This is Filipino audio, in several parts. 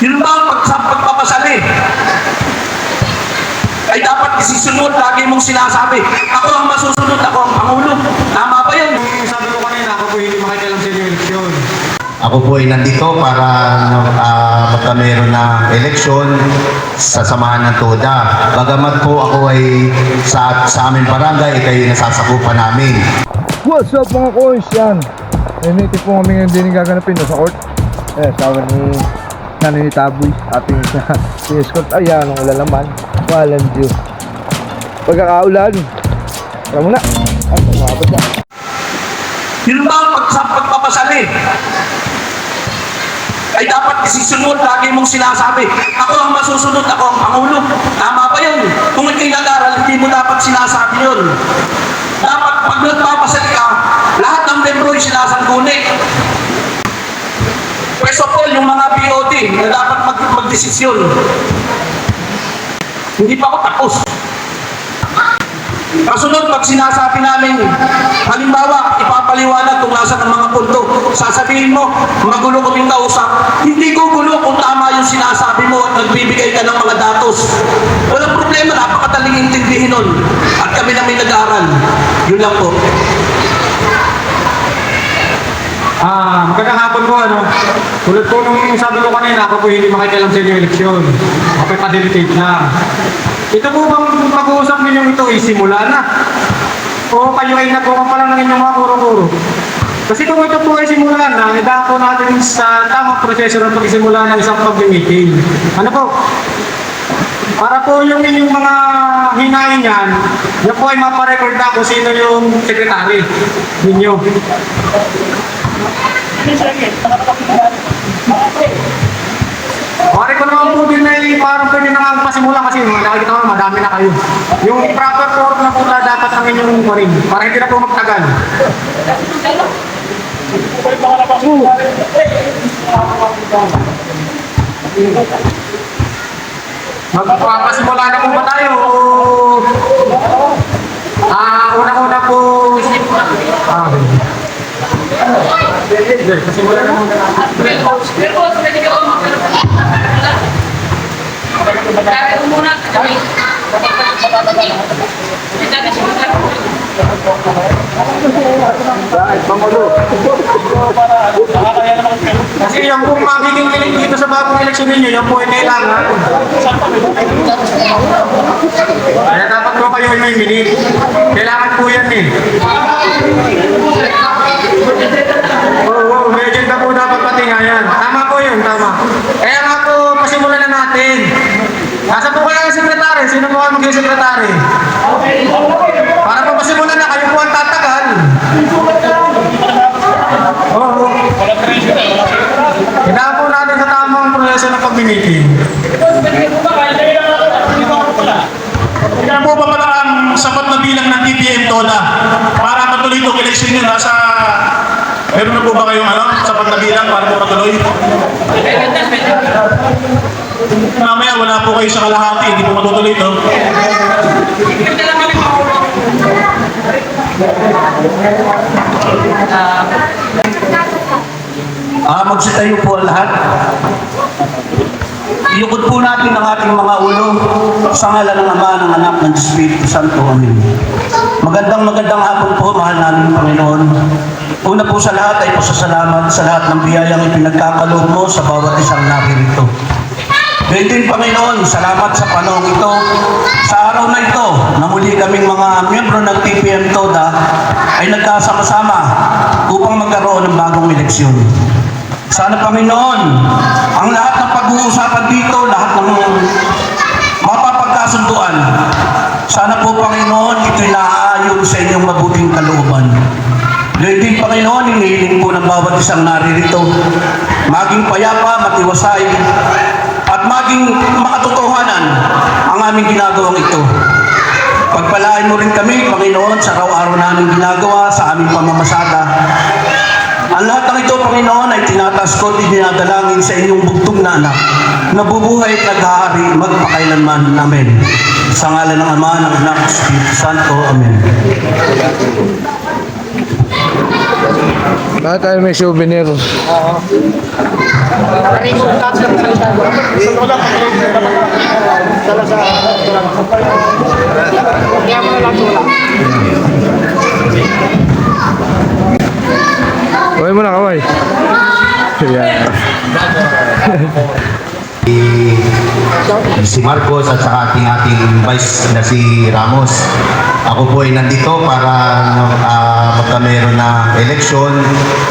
Yun ba ang pagpapasali? Ay dapat isisunod, lagi mong sinasabi, ako ang masusunod, ako ang Pangulo. Tama ba yun? Sabi ko kanina, ako po hindi makikialam sa inyong eleksyon. Ako po ay nandito para magkameron ng eleksyon sa samahan ng TODA. Bagamat po ako ay sa aming barangay, ito'y nasasakupan namin. What's up mga coins? Yan. Ninitik po kami ngayon din gaganapin no, sa court. Sabi ni Nanay ni Taboy, ating si-escort. Ayan, ang ulan naman. Walang Diyos. Pagkakaulan. Tara muna. Ay, pagkakapad na. Yun ba ang pagpapasali? Ay dapat isisunod, lagi mong sinasabi, ako ang masusunod, ako ang Pangulo. Tama ba yun? Kung ikay nag-aral, hindi mo dapat sinasabi yun. Dapat pag nagpapasali ka, lahat ng membro ay sinasangguni. First of all, yung mga BOD na dapat magdesisyon. Hindi pa ako tapos. Kasunod, pag sinasabi namin, halimbawa, ipapaliwanag kung nasa ng mga punto, sasabihin mo, magulo kaming kausap. Hindi gugulo kung tama yung sinasabi mo at nagbibigay ka ng mga datos. Walang problema, napakadaling intindihin nun. At kami na may nag-aaral. Yun lang po. Magandang hapon po, ano. Tulad po nung sabi ko kanina, ako po hindi makikialam sa inyong eleksyon. Ako ay pa-delegate lang. Ito po bang pag-uusap ninyo ito ay simula na? O kayo ay nagbuka pa lang ng inyong mga kuro-kuro? Kasi kung ito po ay simula na, idaan po natin sa tamang proseso ng pagsimula ng isang pag-meeting. Ano po? Para po yung inyong mga hinahin yan, yan po ay maparecord na kung sino yung sekretary ninyo. Pare ko naman po din ay parang pwede na nga pasimula kasi nakikita ko madami na kayo. Yung proper form na po na dapat ang inyong kunin para hindi na po magtagal. Magpapasimula na po ba tayo? Una-una po pasimula na muna. Kasi yung kung magiging kilig dito sa bagong eleksyon ninyo, yung po ay kailangan. Kaya dapat po kayo may minute. Kailangan po yan eh. Oo, may agenda po dapat pati nga yan. Tama po yun, tama. Kaya nga po, pasimulan na natin. Nasa po kaya yung sekretary? Sino po ang maging sekretary? Para po pasimulan na, kayo po ang tatagal. Oo. Kailangan po natin sa tamang proseso ng pag-meeting. Kaya po ba pala ang sapat na bilang ng TPM TODA para matuloy itong eleksyon nyo? Meron na po ba kayong sapat na bilang para po matuloy? Mamaya wala po kayo sa kalahati, hindi po matutuloy ito. Magsitayo po ang lahat. Iukod po natin ang ating mga ulo sa ngalan ng Ama, ng Anak, ng Espiritu Santo. Amen. Magandang hapon po, mahal namin Panginoon. Una po sa lahat ay pasasalamat sa lahat ng biyayang ipinagkakaloob mo sa bawat isang naririto. Gayun din, Panginoon, salamat sa panahon ito. Sa araw na ito, na muli kaming mga miyembro ng TPM TODA ay nagkasama-sama upang magkaroon ng bagong eleksyon. Sana, Panginoon, ang lahat ng pag-uusapan dito, lahat ng mapapagkasunduan, sana po, Panginoon, ito'y naaayon sa inyong mabuting kalooban. Gayun din, Panginoon, hinihiling po ng bawat isang naririto, maging payapa, matiwasay, at maging makatotohanan ang aming ginagawang ito. Pagpalain mo rin kami, Panginoon, sa araw-araw namin ginagawa sa aming pamamasada. Ang lahat ng ito, Panginoon, ay tinataas ko at dinadalangin sa inyong bugtong na anak, na bubuhay at naghahari magpakailanman. Amen. Sa ngalan ng Ama, ng Anak, ng Espiritu Santo. Amen. Bakit tayo may souvenir? Oo. Okay. Yeah. Si Marcos at saka ating vice na si Ramos. Ako po ay nandito para magkameron ng eleksyon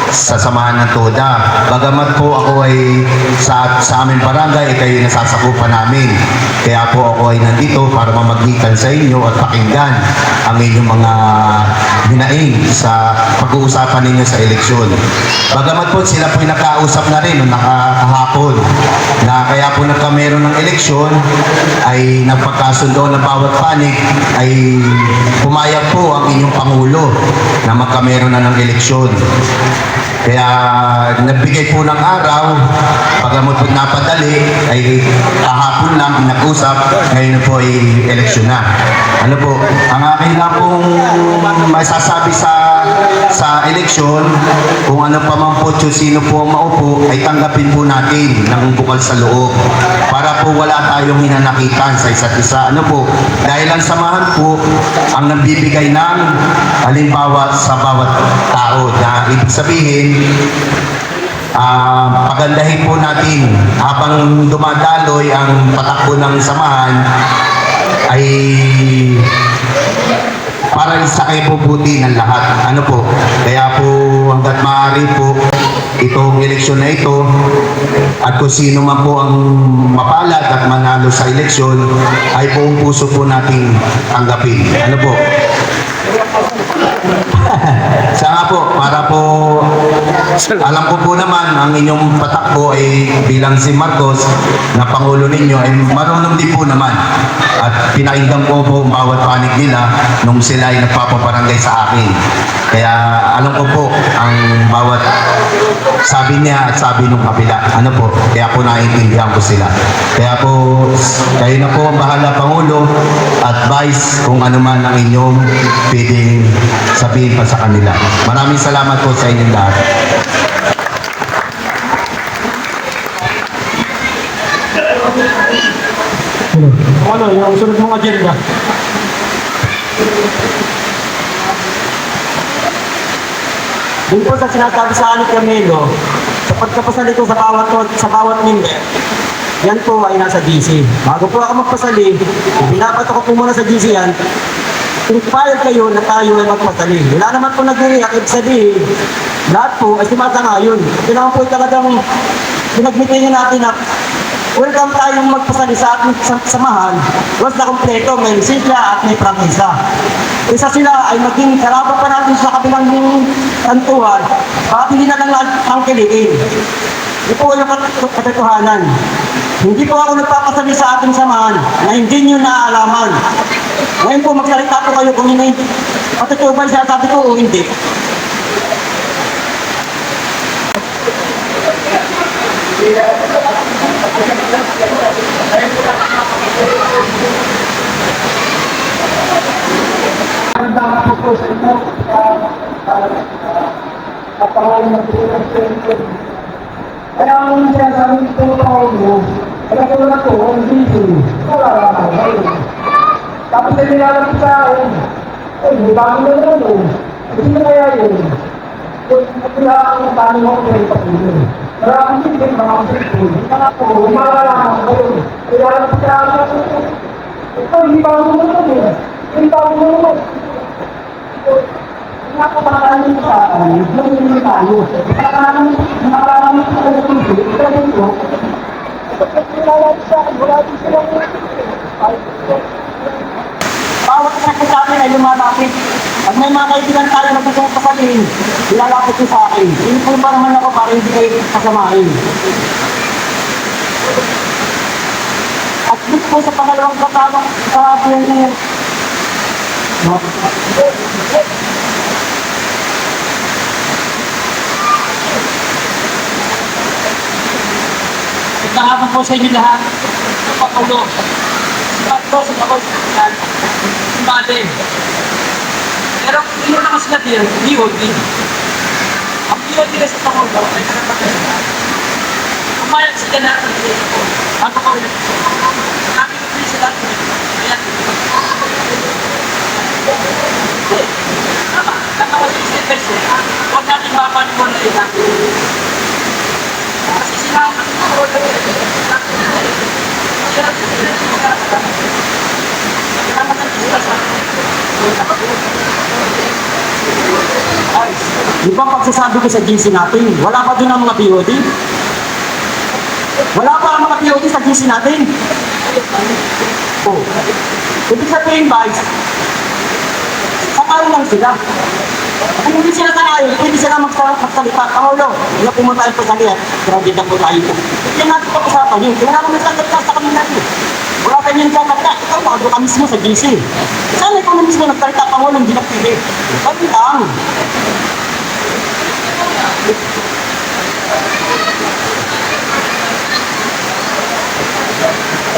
sa samahan ng TODA. Bagamat po ako ay sa aming barangay, kayo nasasakupan namin. Kaya po ako ay nandito para mamagitan sa inyo at pakinggan ang inyong mga hinaing sa pag-uusapan ninyo sa eleksyon. Bagamat po sila po ay nakausap na rin noong nakahapon na kaya po nagkameron ng eleksyon ay nagpagkasundo ng bawat panig ay pumayag po ang inyong Pangulo na magkameron na ng eleksyon. Kaya nagbigay po ng araw, pagkamot po napadali, ay kahapon lang nag-usap, ngayon po ay eleksyon na. Ano po, ang akin lang pong masasabi sa eleksyon, kung ano pa man po, sino po ang maupo, ay tanggapin po natin ng bukal sa loob. Para po wala tayong hinanakitan sa isa't isa. Ano po, dahil ang samahan po, ang nagbibigay ng halimbawa sa bawat tao. Na ibig sabihin, pagandahin po natin habang dumadaloy ang patakbo ng samahan ay para sa kaibubuti ng lahat. Ano po? Kaya po hanggat maaari po itong eleksyon na ito at kung sino man po ang mapalad at manalo sa eleksyon ay buong puso po nating tanggapin. Ano po? Siya nga po, para po alam ko po naman ang inyong patakbo ay bilang si Marcos na Pangulo ninyo ay marunong din po naman at pinakinggan ko po bawat panig nila nung sila ay nagpapabarangay sa akin. Kaya alam ko po ang bawat sabi niya at sabi nung kabila. Ano po, kaya po naiintindihan ko sila. Kaya po, kayo na po ang bahala Pangulo at Vice kung ano man ang inyong pwedeng sabihin pa sa kanila. Maraming salamat po sa inyong lahat. Ano, yung sunod mong agenda? Doon po sa sinasabi sa anik Camilo, sa pagkapasali ko sa bawat member, yan po ay nasa GC. Bago po ako magpasali, binabato ko po muna sa GC yan, inspired kayo na tayo ay magpasali. Wala naman po nag-react, ibig sabihin, lahat po ay sumasangayon. Ito naman po talagang pinagmitingin natin na welcome tayong magpasali sa ating samahan. Was na kompleto, may sigla at may prangisa. Isa sila ay maging kalaban pa natin sa kabilang kantuhan, bakit hindi na lang ang kiliin. Ito po yung katotohanan. Hindi po ako nagpapasali sa ating samahan na hindi nyo naaalaman. Ngayon po magsalita po kayo kung hindi patutuban siya sabi ko o hindi. Ang dapat po po sa inyo at pangalan ng Pilipinas. Kaya ang sinasabi ko mo, kaya ko na to, ang video, wala naman ngayon. Tapos ay nilalapit sa akin, ay, hindi ba ako na naman, kasi na kaya yun. Kaya ang paano mo ko yung patuloy. Maraming sipin, mga kapitid, mga po, malalaman ko yun. Kaya lang sa akin, ito, hindi ba ako naman yun. Hindi ba ako naman. Nakapakalan sa akin, hindi tayo. Nakakalang sa akin, ito dito. Sa akin, wala din silang Bawat isa sa amin ay lumalapit. Pag may mga kaibigan tayo na gusto kong pasabihin, ilalapit ko sa akin. Hindi po ba naman ako para hindi kayo kasamahin. At dito po sa pangalawang katawang sa PNR. Kahapon po sa inyo lahat, sa Pangulo, sa Pangulo, sa Pangulo, sa Bade. Pero hindi naman sila din, DOD. Ang DOD na sa Pangulo ay nakapagkasya. Umayag sila na ang DOD. Ang Pangulo, kami ko rin sila, ayan. Tama, nakawag yung step by step. Huwag natin mapanin Di ba pagsasabi ko sa GC natin, wala pa doon ang mga POD? Wala pa ang mga POD sa GC natin. Oh. Ibig sabihin, guys, sakay lang sila. Kung hindi sila sakay, pwede sila magsalita. Pangulo, hindi pumunta tayo pagsalit. Grabe na po tayo. Hindi natin pag-usapan yun. Kaya naman nagsasalita sa kami natin. Wala tayo yung nagsasalita. Ikaw, bago ka mismo sa GC. Sana ikaw na mismo nagsalita, Pangulo, hindi na pwede. Sabi lang.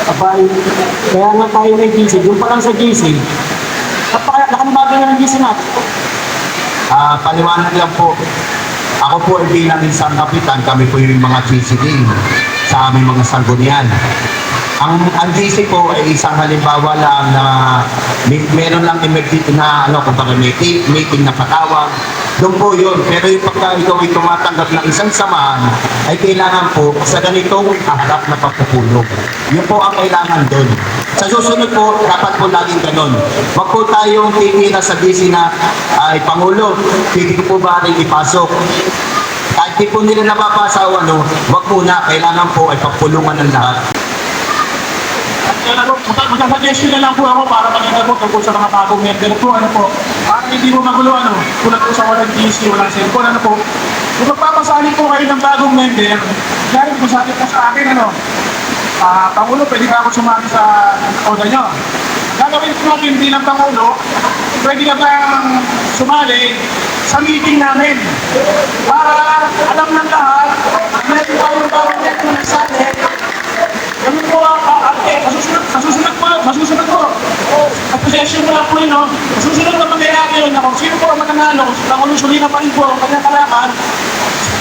Abay, kaya nga tayo may GC, doon pa lang sa GC, nakang bagay na ng GC natin. Paliwanag lang po. Ako po ay bilang isang kapitan, kami po yung mga GC din sa aming mga sanggunian. Ang GC po ay isang halimbawa lang na meron lang emergency na kumbaga meeting na patawag. Doon po yun. Pero yung pagka ikaw ay tumatanggap ng isang samahan, ay kailangan po sa ganitong harap na pagpupulog. Yun po ang kailangan doon. Sa susunod po, dapat po laging ganon. Huwag po tayong titira sa GC na ay Pangulo, pwede ko po ba rin ipasok? Kahit di po nila napapasa o huwag po na. Kailangan po ay pagpulungan ng lahat. Magkasuggestion na lang po ako para makita po tungkol sa mga bagong member po, para hindi mo magulo, tulad po sa walang GC, walang cellphone, kung magpapasali po kayo ng bagong member, dahil kung sabi po sa akin, Pangulo, pwede ba ako sumali sa order nyo? Gagawin po natin bilang Pangulo, pwede ka bang sumali sa meeting namin para alam ng lahat, meron tayong bagong member na sali. Ganun po masusunod po. At possession mo lang po yun, masusunod na mangyayari yun, kung sino po ang matanalo, nakulusuli na pa rin po ang kanyang kalakan.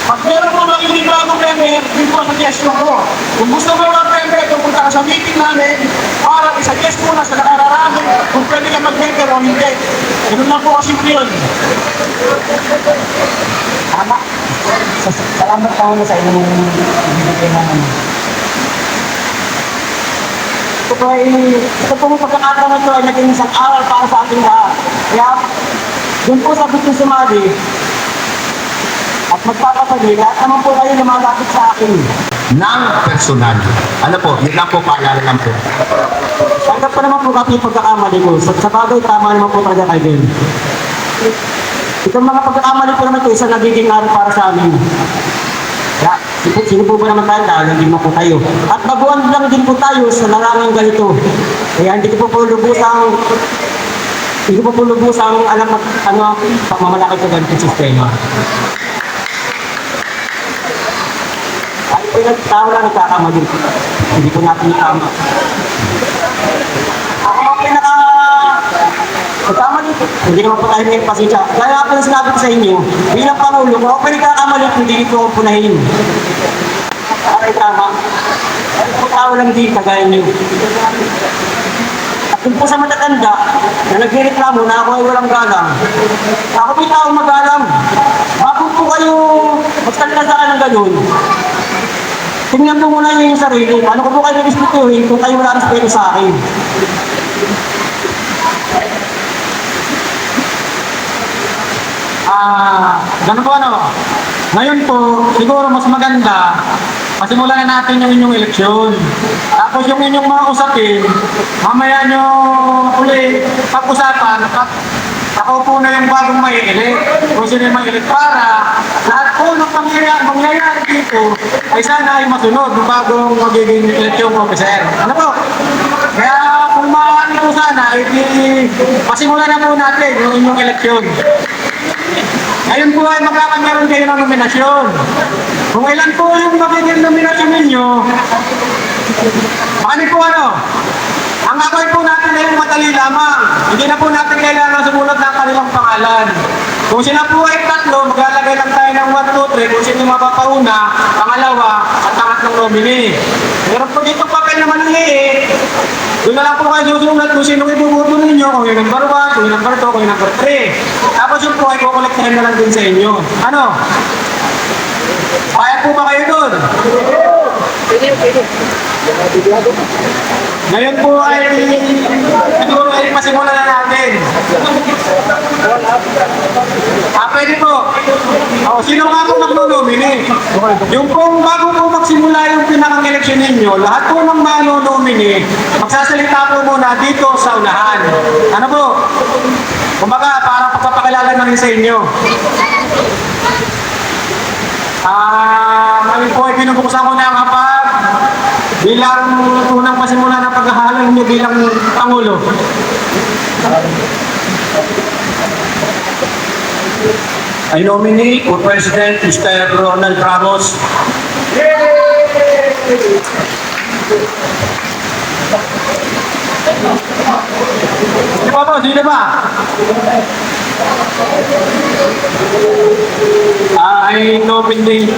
Pag meron mo magiging bagong member, yun po ang suggestion ko. Kung gusto mo mga member, pupunta ka sa meeting namin, para i-suggest mo na sa nakararami kung pwede ka mag-member o hindi. Ganun lang po kasi yun. Tama. Salamat Pangulo sa inyong ibigay naman. Ito po pagkakataon na ito ay naging isang aral para sa ating lahat. Kaya, doon po sa gusto sumali at magpapasali, lahat naman po kayo lumalapit sa akin. Ng personal. Yun lang po, paalala lang po. Tanggap pa naman po kasi pagkakamali ko. Sa bagay, tama naman po talaga kayo din. Itong mga pagkakamali po naman ito, isang nagiging aral para sa amin. Kaya, sino po ba naman tayo? Dahil hindi mo po tayo. At baguhan lang din po tayo sa larangang ganito. Kaya hindi ko po lubusang alam pagmamalaki sa ganitong sistema. Ay po yung tao lang nagkakamali. Hindi po natin itama. Ako ang nagkamali po. Hindi naman po tayo may pasensya. Kaya nga pala sinabi ko sa inyo, bilang Pangulo, kung ako pinagkakamali, hindi ko ako punahin. Ay tama. Ay tao lang din, kagaya niyo. At kung po sa matatanda, na nagreklamo na ako ay walang galang, ako po yung tao magalang. Bago po kayo magsalita sa akin ng ganun, tingnan mo muna yung sarili. Paano ko po kayo respetuhin kung kayo wala respeto sa akin? Ganun po ngayon po, siguro mas maganda, masimulan na natin yung inyong eleksyon. Tapos yung inyong mga usapin, mamaya nyo uli pag-usapan at ako po na yung bagong may-elect. Kung sino yung may-elect para lahat po ng mangyayari dito ay sana ay masunod ng bagong magiging eleksyon officer. Ano po? Kaya kung maaari po sana, pasimulan na po natin yung inyong eleksyon. Ngayon po ay magkakameron kayo ng nominasyon. Kung ilan po yung magiging nominasyon ninyo, bakit po ang ako'y po natin ay madali lamang. Hindi na po natin kailangan sumulat ng kanilang pangalan. Kung sila po ay tatlo, maglalagay lang tayo ng 1, 2, 3 kung sino mapapauna, pangalawa, at pangatlong nominee. Meron po dito papel na manliit. Doon na lang po kayo susulat kung sino ibubuto ninyo, kung yung number 1, kung yung number 2, kung yung number 3. Tapos yung po ay kukolektahin na lang din sa inyo. Payag po ba kayo doon? Ngayon po ay siguro ay pasimulan na natin. Pwede po. Sino nga po magno-nominate? Yung pong bago po magsimula yung pinakang-eleksyon ninyo, lahat po ng mano-nominate, magsasalita po muna dito sa unahan. Ano po? Kumbaga, parang pagpapakilala na rin sa inyo. Kami po ay pinupuksan ko na kapag bilang unang pasimula ng paghahalan niyo bilang Pangulo. I nominate for President Mr. Ronald Ramos. Sino ba po? Sino ba? I nominate.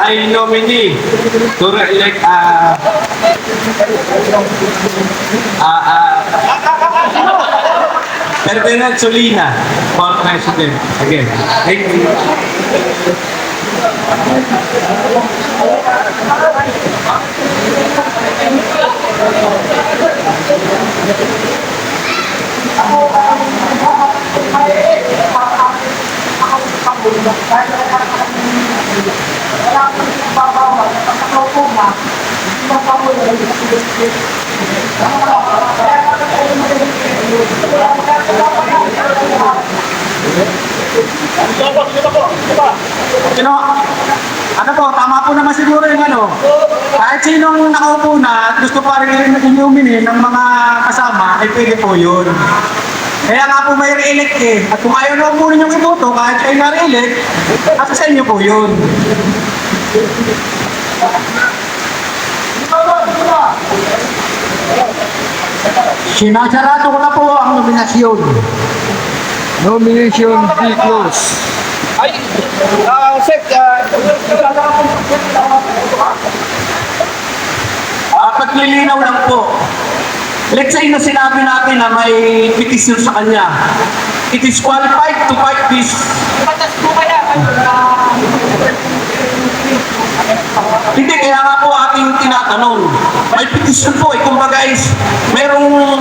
I nominate to elect Ferdinand Solina for President again. Thank you. Sino? Ano po, tama po naman siguro yung ano. Kahit sinong nakaupo na at gusto pa rin inumin ng mga kasama, ay pwede po yun. Kaya nga po may re-elect eh. At kung ayaw na po ninyong iboto, kahit kayo na re-elect, at sa inyo po yun. Sinasarado ko na po ang nominasyon. Nomination be closed. Paglilinaw lang po. Let's say na sinabi natin na may petition sa kanya. It is qualified to fight this. Hindi, kaya nga po ating tinatanong. May petition po eh. Kumbaga is, merong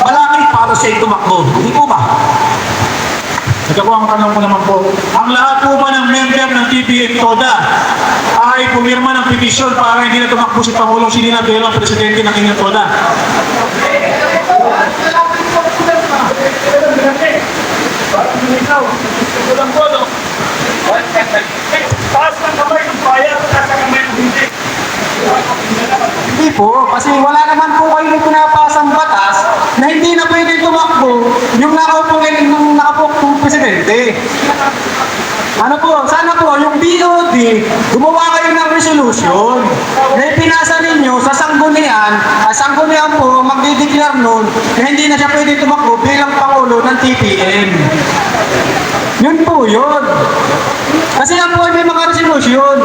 malaki para sa tumakbo. Hindi po ba? Ito po ang tanong ko naman po. Ang lahat po ba ng member ng TPF TODA ay pumirma ng petisyon para hindi na tumakbo si Pangulong Silina bilang presidente ng inyong TODA? Taas ng kamay ng bayan, taas ng kamay ng hindi. Hindi po, kasi wala naman po kayo yung pinapasang batas na hindi na pwede tumakbo yung nakaupong presidente. Ano po, sana po, yung BOD, gumawa kayo ng resolution na ipinasa ninyo sa sanggunian, sanggunian po magdideclare nun na hindi na siya pwede tumakbo bilang Pangulo ng TPN. Yun po yun. Kasi yan po ay may mga resolution.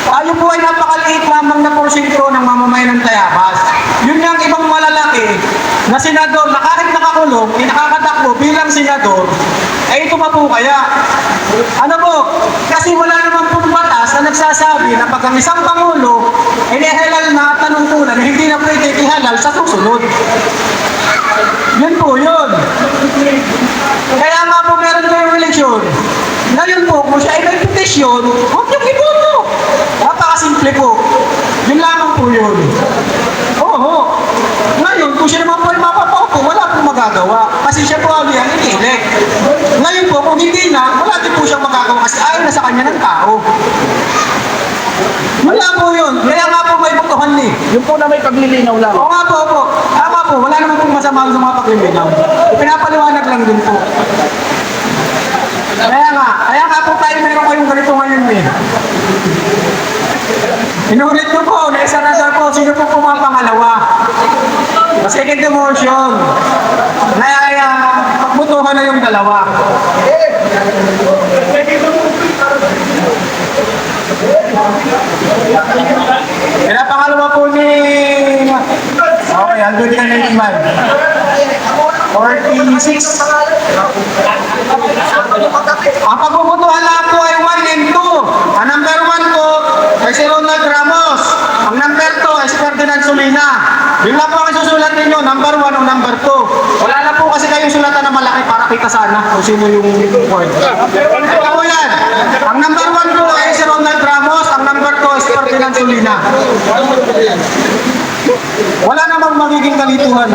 Tayo po ay napakaliit lamang na porsyento ng mamamayan ng Tayabas. Yun yung ibang malalaki na senador na kahit nakakulong, nakakatakbo bilang senador, eh ito pa po kaya. Ano po? Kasi wala naman pong batas na nagsasabi na pag ang isang Pangulo, inihalal na tanungkulan na hindi na pwede ihalal sa susunod. Yun po yun. Kaya nga po meron kayong eleksyon. Ngayon po, kung siya ay may petisyon, huwag niyong iboto. Napakasimple po. Yun lamang po yun. Oo. Ngayon, kung siya naman po ay mapapaupo, wala pong magagawa. Kasi siya po ang ini-elect. Ngayon po, kung hindi na, wala din po siyang magagawa kasi ayaw na sa kanya ng tao. Wala po yun. Kaya nga po may butuhan eh. Yung po na may paglilinaw lang. Oo nga po, opo. Tama po, wala naman pong masama sa mga paglilinaw. Pinapaliwanag lang din po. Kaya nga po tayo meron kayong ganito ngayon eh. Inulit ko po, naisarasar po, sino po pumapangalawa? Second motion. Kaya magbutuhan na yung dalawa. Kaya pangalawa po ni... Okay. Albert na 46. Ang pagbubutuhan lang po ay 1 and 2. Ang number 1 po ay si Ronald Ramos. Ang number 2 ay si Ferdinand Solina. Yun lang po ang isusulat ninyo, number 1 o number 2. Wala na po kasi kayong sulatan na malaki para kita sana kung sino yung word. Ito po yan. Ang number 1 po ay si Ronald Ramos. Ang number 2 ay si Ferdinand Solina. Wala namang magiging kalituhan.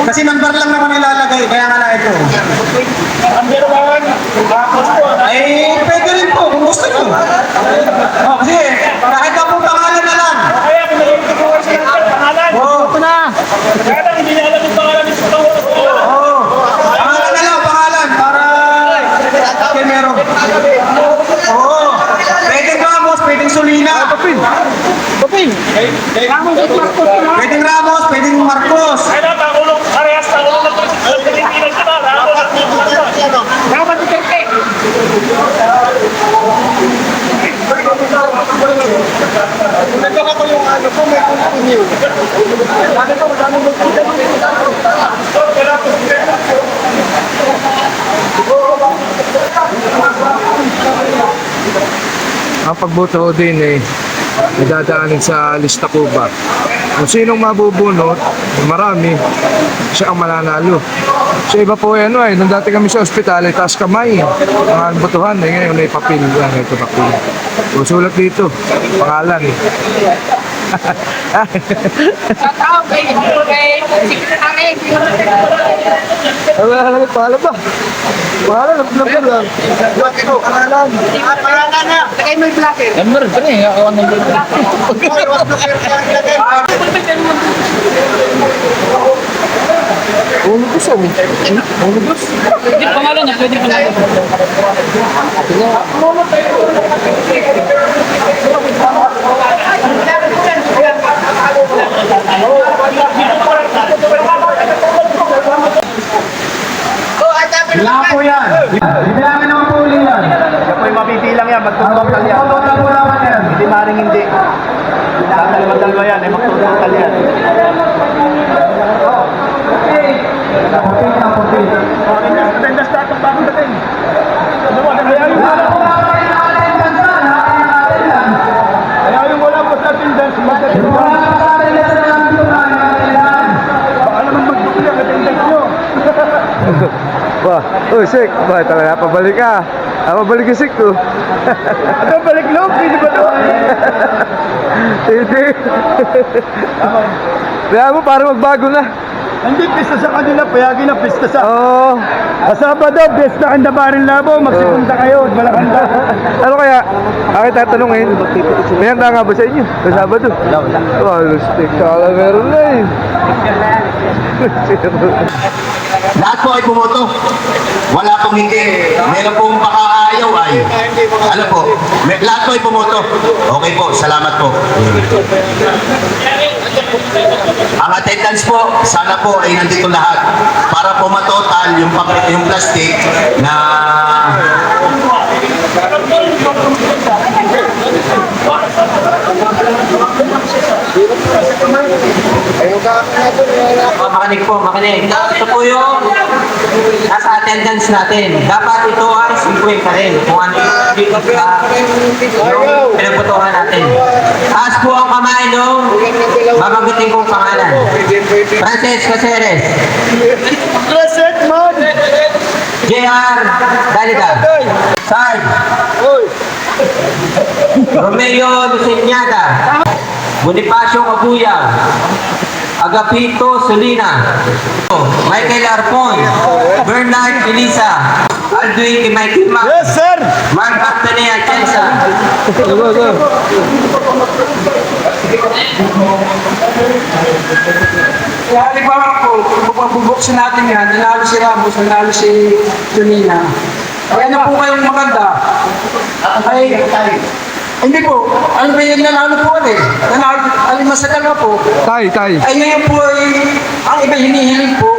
Kasi number lang naman ilalagay, kaya nga na ito. Ay, pwede rin po kung gusto nyo. Oh, kasi kahit na po pangalan na lang. Oo, ito na. Oo, pangalan na lang, pangalan. Para kay meron. Oo, pwedeng Ramos, pwedeng Solina. Pwedeng Ramos, pwedeng Marcos. Ang pagboto din nadadaanin sa lista po ba. Kung sinong mabubunot, marami, siya ang mananalo. Sa iba po nung dati kami sa ospital, taas kamay. Mga botohan, ngayon ay papel. Ito papel. Sulat dito, pangalan. Wala, pangalan ba? Pangalan, number lang. Pangalan. Pangalan na. Lagay mo yung blacker. Number 3, ako ang number 3. Ulo gusto mo. Ulo gusto. Pwede pangalan niya, pwede pangalan. Wala po yan. Bibilangin naman po uli yan. Yan po yung mabibilang yan, magtutotal yan. Magtutotal po naman yan. Hindi maring hindi. Dalawa yan, ay magtutotal yan. Puti. Attendance na itong bagong dating. Kaya yung wala po sa attendance, baka naman magdukli ang attendance nyo. Wah, Sik, talaga pabalik ka. Pabalik yung Sik to. Ano, balik loob? Hindi ba doon? Hindi. Kaya mo, parang magbago na. Hindi, pista sa kanila, payagin na pista sa... Oo. Sabado, pista kanda Barin Labo, magsipunta kayo, malakanda. Ano kaya? Akin tatanungin. May handa nga ba sa inyo? Sa Sabado? Wala. Lustig ka lang meron na eh. Lahat po ay bumoto. Wala pong hindi. Meron pong baka ayaw ay. Ano po? Lahat po ay bumoto. Okay po, salamat po. Ang attendance po, sana po ay nandito lahat para po matotal yung plastic na Makinig. Ito po yung nasa attendance natin. Dapat ito ay 50 rin. Kung ano yung pinagputuhan natin. Taas po ang kamay nung babagutin kong pangalan. Frances Caceres. JR Dalida. Sard. Romeo Lucignada. Bonifacio Abuya. Agapito Solina, Michael Arpon, Bernard Elisa, Aldwin Michael Mac, Yes, sir! Mark Anthony Atienza. Kaya halimbawa po, kung bubuksin natin yan, nanalo si Ramos, nanalo si Junina. Kaya na po kayong maganda. Ay, hindi po. Ano ba yung nanalo po ulit? Nanalo, masakal nga po. Tay. Ay ngayon po ay, ang iba hinihiling po,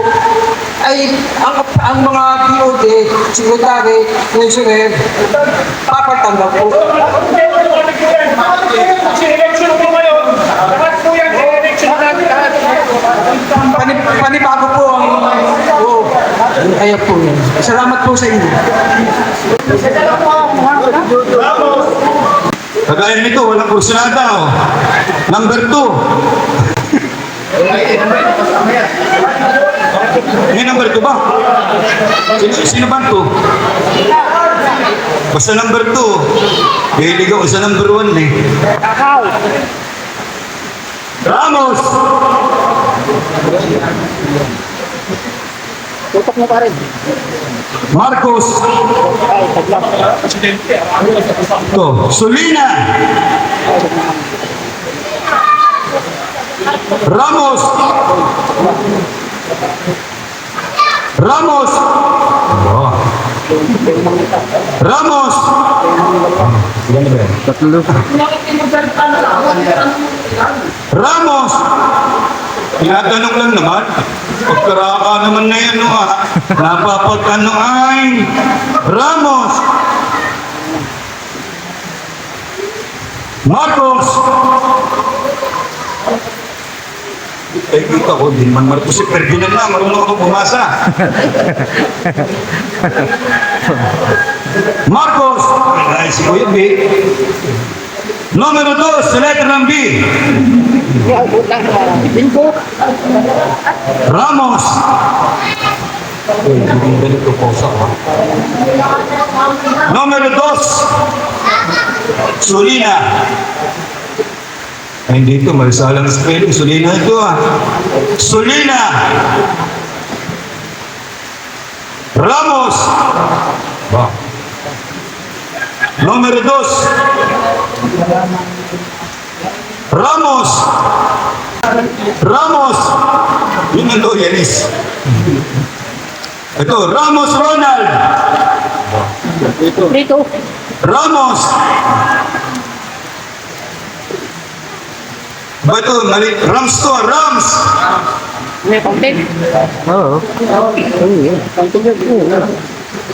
ay ang mga POD, secretary, treasurer, papatanda po. Election po ngayon. Lahat po yan, election natin lahat. Panibago po ang... Oo. Kaya po yun. Salamat po sa inyo. Kagaya nito, walang kursunada, oh. Number 2. May number 2 ba? Sino ba 2? Basta number 2. Hilig ako sa number 1 eh. Ramos! Tutok mo pa rin. Marcos! Ito, Solina! Ramos! Ramos! Ramos! Ramos! Tinatanong lang naman. Pagkaraka naman na yan, no, ha? Napapagano ay Ramos! Marcos! Ay, kita ko, din man Marcos si Ferdinand na, marunong ako bumasa. Marcos! Ay, si Kuya B. Numero 2, sa letra ng B. Ramos! Numero 2, Solina. Ay, dito, malisalang spelling. Solina ito, ah. Solina! Ramos! Ba? Numero 2, Ramos! Ramos! Yun ang loyalis. Ito, Ramos Ronald! Dito. Ramos! Ba ito, Rams to, Rams! May konti. Oo.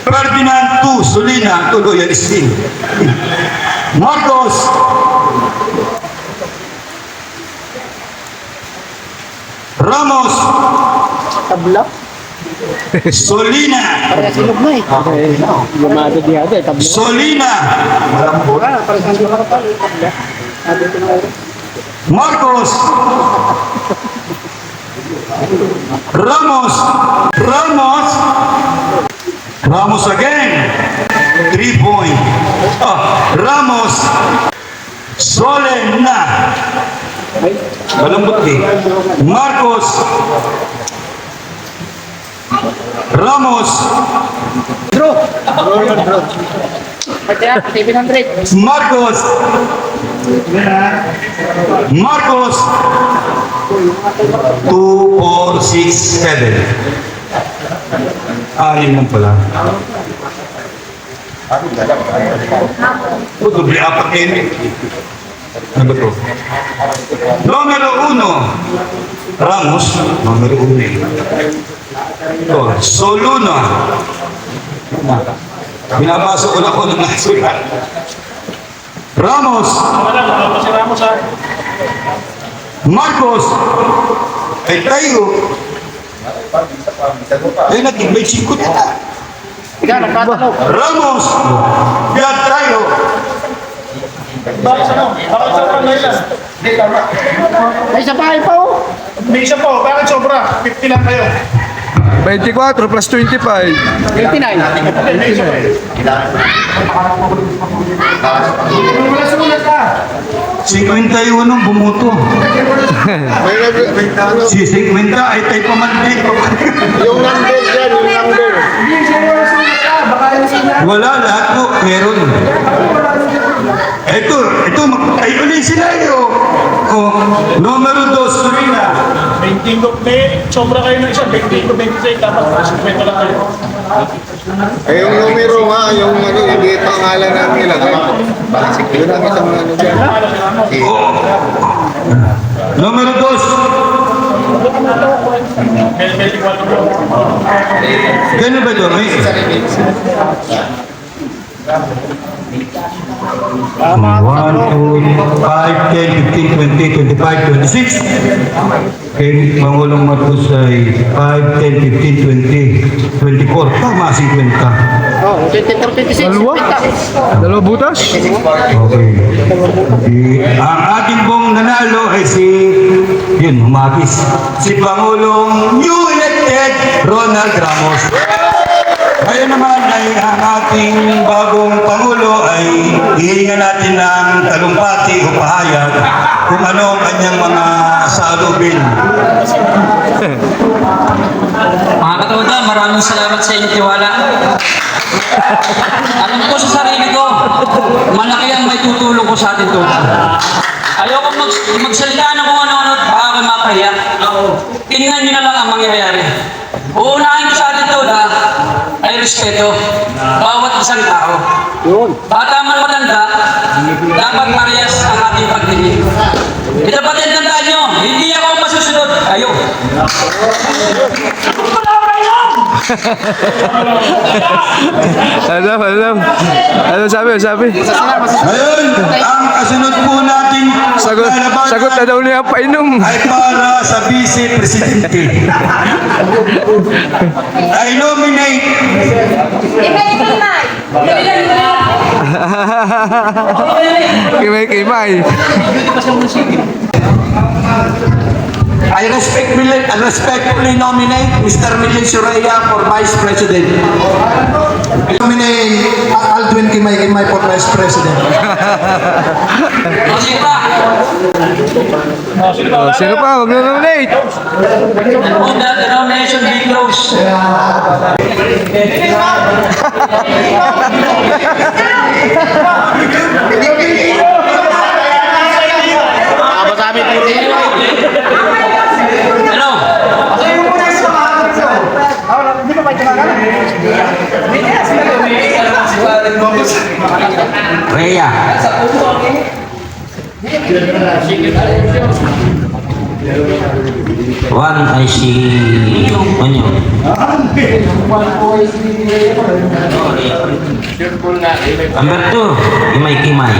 Ferdinand 2, Solina, ito loyalis din. Marcos! Ramos! Tabla. Solina! Para sinog na eh. Gumado di ako eh. Tabla. Solina! Para sa hindi makapal. Tabla. Sabi ko na. Marcos! Ramos! Ramos! Ramos again! 3 point. Ramos! Solena! Malambot eh. Marcos! Ramos! Kaya, 700. Marcos! Marcos! 2, 4, 6, 7. Anim lang pala. Doble apat na yun. Ano ba ito? Numero 1, Ramos. Numero 1. Ito, Soluna. Binabasa ko lang ko ng nasulat. Ramos. Marcos. Ay tayo. Ay nag-invite si Kuta. Ikaw, nagkatanong. Ramos. Biyak tayo. Bakit ano? Bakit sobra na ilan? May isa pa kayo pa oh. May isa po, bakit sobra? 50 lang kayo. 24 plus 25. 89. May isa pa eh. Wala sulat ka. 51 ang bumuto. Si 50 ay tayo pamantay. Yung number dyan, yung number. Wala, lahat po. Meron. Ito, ay ulit sila yun. Numero 2, Serena. 25, may sobra kayo ng isa. 25, 26, dapat 50 lang kayo. Eh, yung numero nga, yung ano, hindi pangalan ng nilagay. Yun ang isang ano dyan. Numero 2. Gano'n ba ito? Mga 1, 2, 5, 10, 15, 20, 25, 26. Kay Pangulong Marcos ay 5, 10, 15, 20, 24. Tama, 50. Oh, 24, 26. Dalawa butas? Okay. Ang ating pong nanalo ay yun, humagis. Si Pangulong new elected Ronald Ramos. Ngayon naman ay ang ating bagong Pangulo ay hihingan natin ng talumpati o pahayag kung ano ang kanyang mga salubin. Mga katuwada, maraming salamat sa inyong tiwala. Alam ko sa sarili ko, malaki ang may tutulong ko sa atin to. Ayoko magsalita ng kung ano-ano at baka ako mapahiya. Tingnan nyo na lang ang mangyayari. Uunahin ko sa atin to na ay respeto. Bawat isang tao. Bata man matanda, dapat parehas ang ating pagtingin. Ito pa din tandaan nyo, hindi ako masusunod. Kayo. Ano sabi? Ngayon, ang kasunod po natin Sagot na daw niya painom. ay para sa Vice Presidente. I nominate Kimay. I respectfully nominate Mr. Milicio Raya for Vice President. Nominate Aldwin Kimay for Vice President. Sino pa? Mag-nominate. Move that the nomination be closed. Hello? Raya. One ay si Onyo. Number 2, Kimay.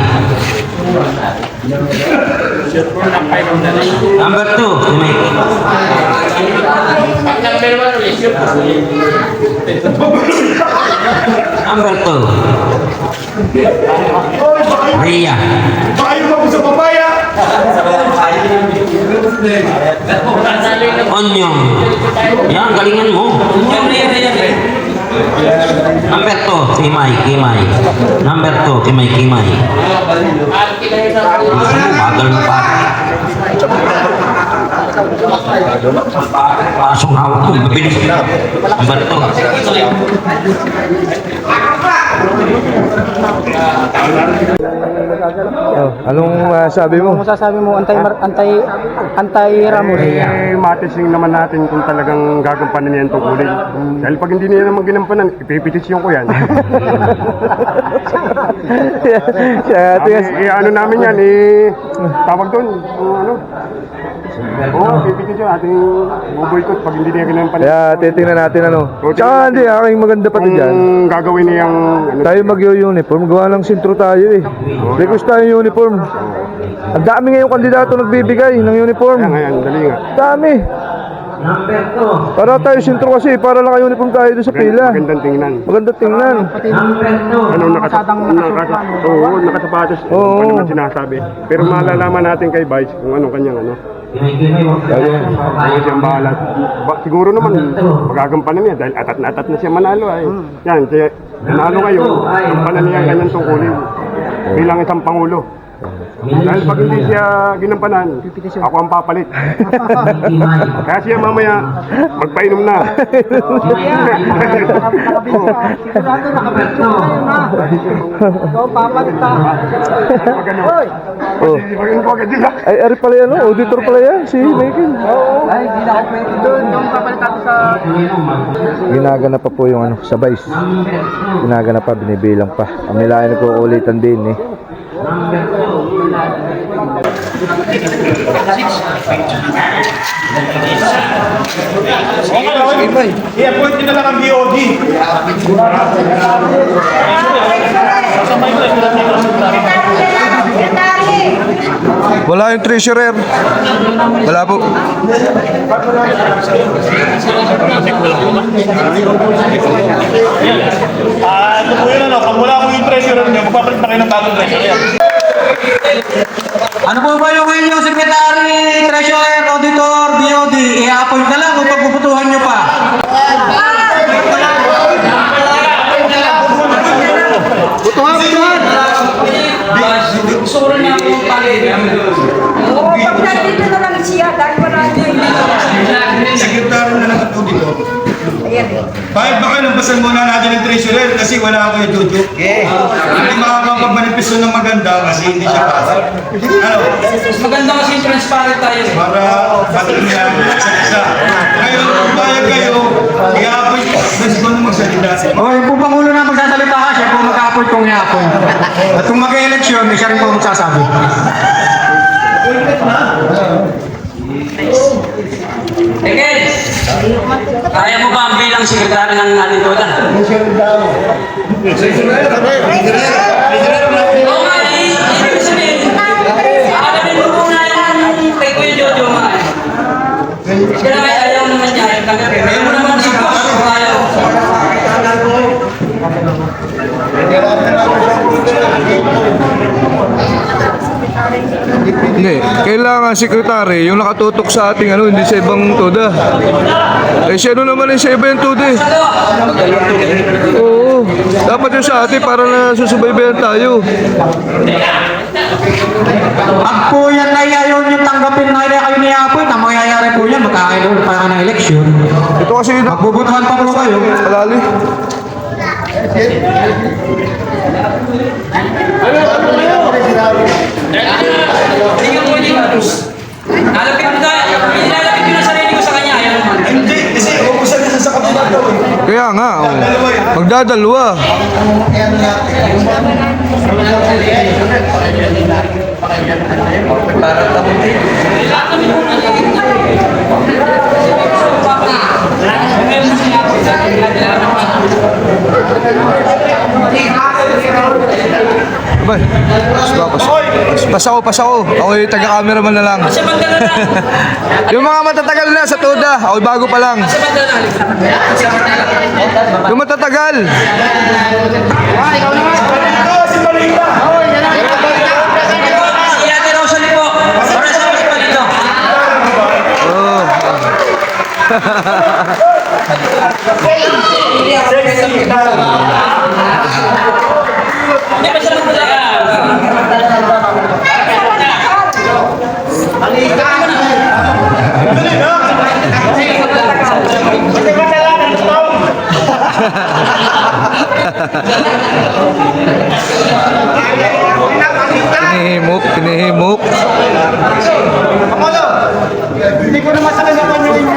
Number 2, Kimay. Number 2, Rhea. Onyong. Yan, galingan mo. Number 2, Kimay. Number 2, Kimay. Bagal mo pa. Pasong hawak ko, mabilis. Number 2. Anong sabi mo? Masasabi mo, anti-Ramos. Matising naman natin kung talagang gagampanan niya ang tungkulin. Dahil pag hindi niya naman ginampanan, ipipetisyon ko yan. Ano namin yan, tawag doon, pipetisyon, ating buboykot pag hindi niya ginampanan. Kaya titingnan natin Tsaka hindi, aking maganda pati dyan. Kung gagawin niyang... Tayo mag-uniform, gawa ng sintro tayo Request tayo yung uniform. Ang dami ngayong kandidato nagbibigay ng uniform. Ayan, dali nga. Dami. Para tayo sintro kasi, para lang kayo uniform tayo doon sa pila. Magandang tingnan. Nakasapatos. Oo. Ano naman sinasabi. Pero malalaman natin kay Vice kung anong kanyang siyang bahala. Siguro naman magagampanan niya dahil atat na siya manalo Yan, kaya nanalo ngayon, gampanan niya ang kanyang tungkulin bilang isang pangulo. Dahil pag hindi siya ginampanan, ako ang papalit. Kaya siya mamaya magpainom na. Ay, ari pala yan, auditor pala yan, si Megan. Ay, hindi na ako pwede doon. Yung papalitan ko sa... Ginaganap pa po yung sa Vice. Ginaganap pa, binibilang pa. Ang nilayan ko ulitan din I-appoint nyo na lang ang BOD. Wala yung treasurer. Wala po. Ito po yun ano, pag wala ko yung treasurer nyo, magpapalit na kayo ng bagong treasurer. Ano po ba yung inyong secretary, treasurer, auditor, DOD? I-appoint na lang kung pagpuputuhan nyo pa. Butuhan! Gusto rin na akong pali. Oo, pag nandito na lang siya, dahil wala niya. Sekretary na lang ako dito. Ayan eh. Bakit ba kayo nabasan muna natin ng treasurer kasi wala ako yung Jojo? Hindi makakapagmanifesto ng maganda kasi hindi siya pasok. Ano? Mas maganda kasi transparent tayo. Para patunyan sa isa. Ngayon, kung bayag kayo, i-appoint ko. Gusto ko na magsalita. O, yung po Pangulo na magsasalita ka, siya po mag-appoint kung i-appoint. At kung mag-eleksyon, siya rin po magsasabi. Eken, kaya mo ba ang bilang sekretary ng ating toda? Oo nga, ibig sabihin, alamin mo muna yung kay Kuya Jojo nga. Kaya ayaw naman niya, ayaw mo naman si boss, ayaw. Hindi, kailangan sekretary yung nakatutok sa ating ano, hindi sa ibang toda. Eh siya ano naman yung sa ibang toda eh. Oo, dapat yung sa atin para na susubaybayan tayo. Pag po yan ay ayaw nyo tanggapin na kayo ni-appoint, ang mangyayari po yan, magkakaroon pa ng eleksyon. Ito kasi Magbubutuhan pa po kayo. palali. Tingnan mo yung Nalapit mo tayo, ilalapit ko na sarili ko sa kanya, ayaw naman. Hindi, kasi ubusan na sa kapila daw eh. Kaya nga, oh. Magdadalwa. Abay, pas ako. Ako yung taga-cameraman na lang. Sa bandala na, Yung mga matatagal na sa toda, ako bago pa lang. sa bandala na. Yung matatagal. Si Ate Rosalie po, para sa mga palito. Oh. Hindi ba siya magpala? Kinihimok. Hindi ko naman sa kanya yung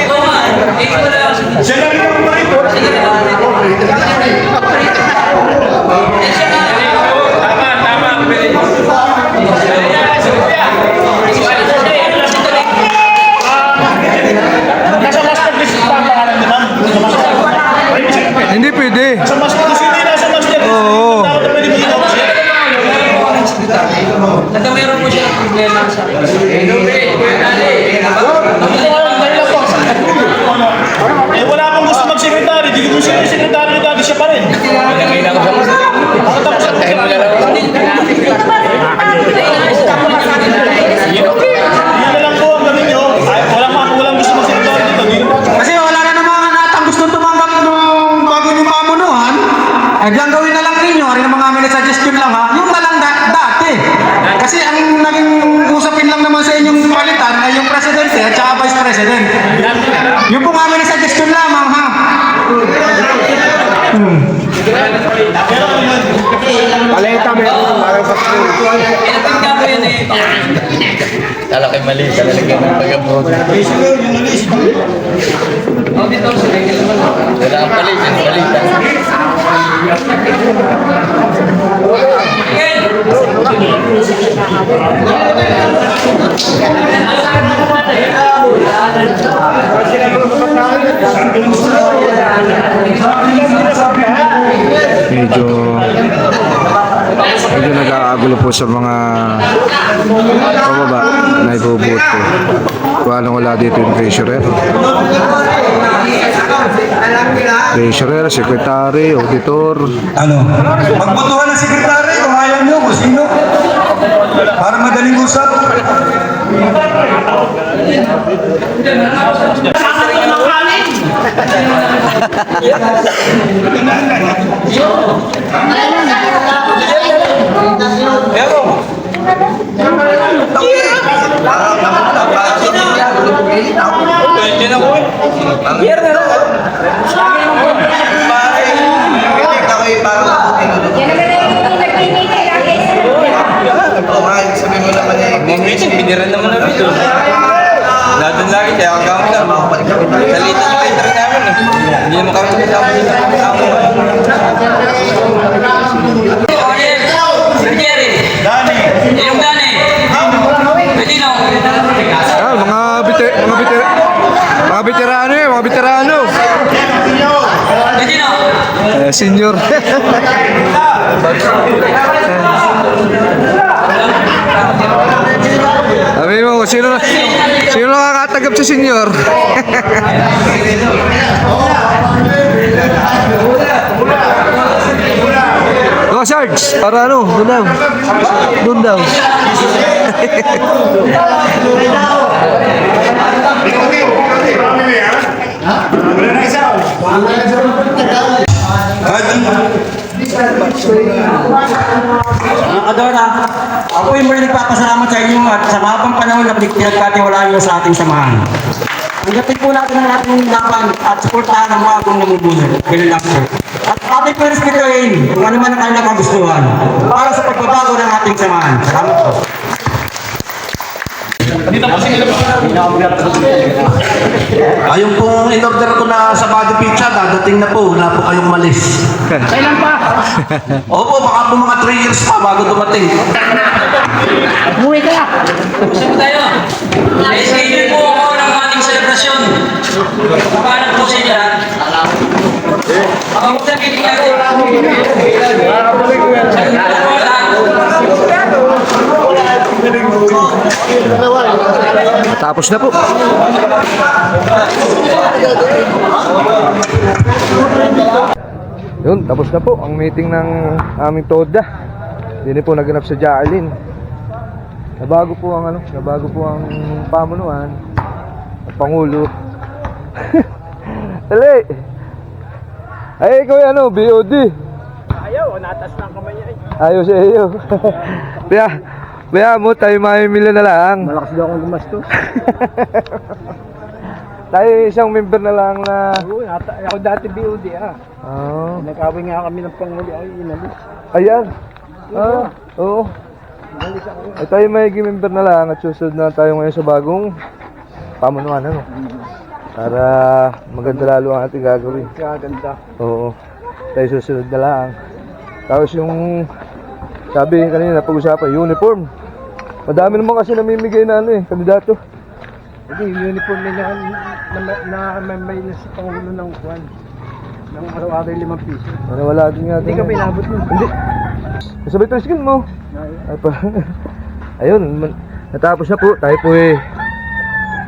Oo nga, ikaw na lang. Siya lang yung marito. Nasa master list pa ang pangalan ni ma'am. Hindi pwede. Nasa master list, hindi nasa master list. Oo. Dapat na pwede ginawa siya. Nagka mayroon po siya ng problema sa Eh wala akong gusto mag-secretary. Di ko siya yung secretary ni Daddy, siya pa rin. Bakit ako sa Yun na lang po ang gawin nyo. Ay, walang gusto mag-secretary dito. Kasi wala na naman natang gusto tumanggap nung bago yung pamunuhan. Ay, diyan gawin na lang ninyo. Rin ang mga amin suggestion lang ha. Yung na lang dati. Kasi ang naging usapin lang naman sa inyong palitan ay yung presidente at saka vice president. Yung pong amin suggestion lamang ha. Paleta meron. Parang sa pinapagka ko yan eh. Auditor sa legal naman. Medyo nag-aabot Nagkakagulo po sa mga pababa na ibubuto. Wala dito yung treasurer. Treasurer, secretary, auditor. Ano? Magbotohan ng sekretary kung ayaw nyo, kung sino. Para madaling usap. Piniran naman namin ito. Lahat lagi, kaya kagawin na. Salita nyo kayo tayo namin eh. Hindi naman kami kasama dito. Dani! Yung Dani! Pwede na. Mga veterano. Pwede na. Senior. Sabi mo, sino nakakatanggap sa senior? Go, Sarge! Para ano? Doon daw. Mga Kadora, ako yung muli nagpapasalamat sa inyo at sa mahabang panahon na pinagkatiwalaan nyo sa ating samahan. Hanggatin po natin ang ating laban at suportahan ang mga kong namumunan. Ganun lang po. At ating po respetuhin kung ano man ang kanilang kagustuhan para sa pagbabago ng ating samahan. Salamat po. Ayun pong in-order ko na sa body pizza, dadating na po, wala po kayong malis. Kailan pa? Opo, baka po mga 3 years pa bago dumating. Buwi ka na. Usap tayo. May schedule po ako ng ating selebrasyon. Paano po sila? Ang usap kiting natin. Tapos na po. Yun, tapos na po ang meeting ng aming TODA. Hindi po naganap sa Jacqueline. Nabago po ang pamunuan at Pangulo. Dali! Ay, ikaw yung BOD. Ayaw, natas lang kamay niya. Ayaw sa iyo. Kaya mo tayo mamimili na lang. Malakas daw akong gumastos. Tayo isang member na lang na... Oo, ako dati BOD Oh. Nag-away nga kami ng Pangulo. Ay, inalis. Ayan. Oo. Ay tayo may member na lang at susunod na tayo ngayon sa bagong pamunuan, ano? Para maganda lalo ang ating gagawin. Kaganda. Oo. Tayo susunod na lang. Tapos yung sabi kanina pag-usapan, uniform. Madami naman kasi namimigay na kandidato. Hindi, uniform nila na may sa Pangulo ng Juan. Ng araw-araw 5 piso. Wala din nga. Hindi ka pinabot nun. Hindi. Sabay tricycle mo. Ayun, natapos na po. Tayo po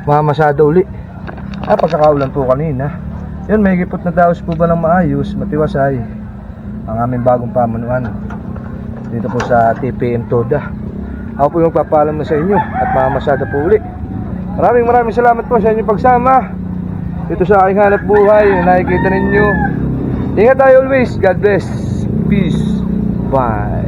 mamasada uli. Pagkakaulan po kanina. Yun, may higipot na daos po ba ng maayos, matiwasay ang aming bagong pamunuan dito po sa TPM TODA. Ako po yung magpapaalam na sa inyo at mamasada po uli. Maraming salamat po sa inyong pagsama dito sa aking hanap buhay na nakikita ninyo. Ingat tayo always. God bless. Peace. Bye.